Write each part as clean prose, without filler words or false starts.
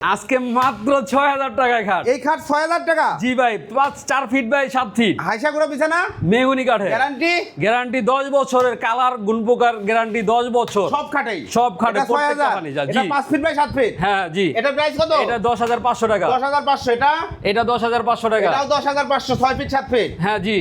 আজকে মাত্র ৬০০০ টাকায় খাট। এই খাট ৬০০০ টাকা? জি ভাই, ৪ ফিট বাই ৭ ফিট, হাইসা গুঁড়ো বিছানা, মেহগনি কাঠে, গ্যারান্টি গ্যারান্টি ১০ বছরের, কালার গুণপোকার গ্যারান্টি 10 বছর, সব খাটেই, সব খাটে। এটা ৬০০০, এটা 5 ফিট বাই 7 ফিট। হ্যাঁ জি। এটা প্রাইস কত? এটা ১০৫০০ টাকা। ১০৫০০। এটা ১০৫০০ টাকা। এটাও ১০৫০০, 6 ফিট 7 ফিট। হ্যাঁ জি।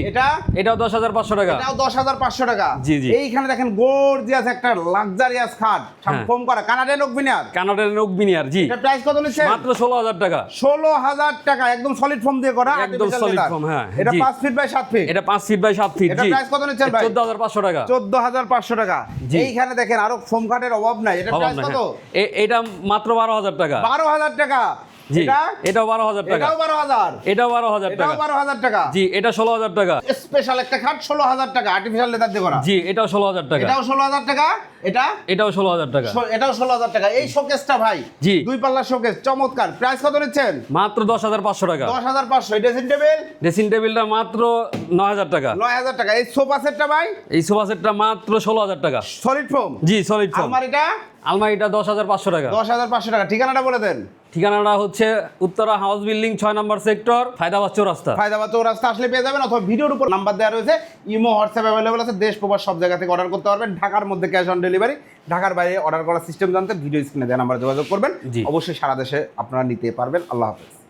এটাও ১০৫০০ টাকা। এটাও ১০৫০০ টাকা। জি জি। এইখানে দেখেন গর্জিয়াস একটা লাক্সারিয়াস খাট, ফোম করা, কানাডিয়ান ওক বিনিয়ার। কানাডার ওক বিনিয়ার, জি। এটা প্রাইস কত নিচ্ছে? মাত্র ১৬০০০ টাকা। ১৬০০০ টাকা, একদম সলিড ফোম দিয়ে করা, একদম সলিড ফোম। হ্যাঁ, এটা জি। 5 ফিট বাই 7 ফিট। এটা ৫ ফিট বাই ৭ ফিট, এটা জি। প্রাইস কত নিচ্ছেন ভাই? ১৪৫০০ টাকা। ১৪৫০০ টাকা। জি। এইখানে দেখেন আরো ফোম খাটের অভাব নাই। এটা প্রাইস কত? এটা মাত্র ১২০০০ টাকা। ১২০০০ টাকা। জি। এটাও ১২০০০ টাকা। এটাও ১২০০০। এটাও ১২০০০ টাকা। এটাও ১২০০০ টাকা। জি। এটা ১৬০০০ টাকা। স্পেশাল একটা খাট ১৬০০০ টাকা, আর্টিফিশিয়াল লেদার দিয়ে করা। জি। এটাও ১৬০০০ টাকা। এটাও ১৬০০০ টাকা। এটাও ১৬০০০ টাকা। এটাও ১৬০০০ টাকা। এই শোকেসটা ভাই, জি। 2 পাল্লা শোকেস, চমৎকার। প্রাইস কত নিচ্ছেন? মাত্র ১০৫০০ টাকা। ১০৫০০। ড্রেসিং টেবিল, ড্রেসিং টেবিলটা মাত্র ৯০০০ টাকা। ৯০০০ টাকা। এই সোফা সেটটা ভাই, এই সোফা সেটটা মাত্র ১৬০০০ টাকা। Solid foam. জি, সলিড ফোম। আলমারিটা আলমারিটা ১০৫০০ টাকা। ১০৫০০ টাকা। ঠিকানাটা বলে দেন। ঠিকানাটা হচ্ছে উত্তরা হাউস বিল্ডিং ৬ নম্বর সেক্টর, ফায়দাবাদ চৌরাস্তা। ফায়দাবাদ চৌরাস্তা আসলে পেয়ে যাবেন, অথবা ভিডিওর উপর নাম্বার দেওয়া রয়েছে। ইমো, হোয়াটসঅ্যাপ অ্যাভেলেবল আছে। দেশ প্রবাস সব জায়গা থেকে অর্ডার করতে পারবেন। ঢাকার মধ্যে ক্যাশ অন ডেলিভারি, ঢাকার বাইরে অর্ডার করার সিস্টেম জানতে ভিডিও স্ক্রিনে দেওয়া নাম্বারে যোগাযোগ করবেন। জি। অবশ্যই সারা দেশে আপনারা নিতে পারবেন। আল্লাহ হাফেজ।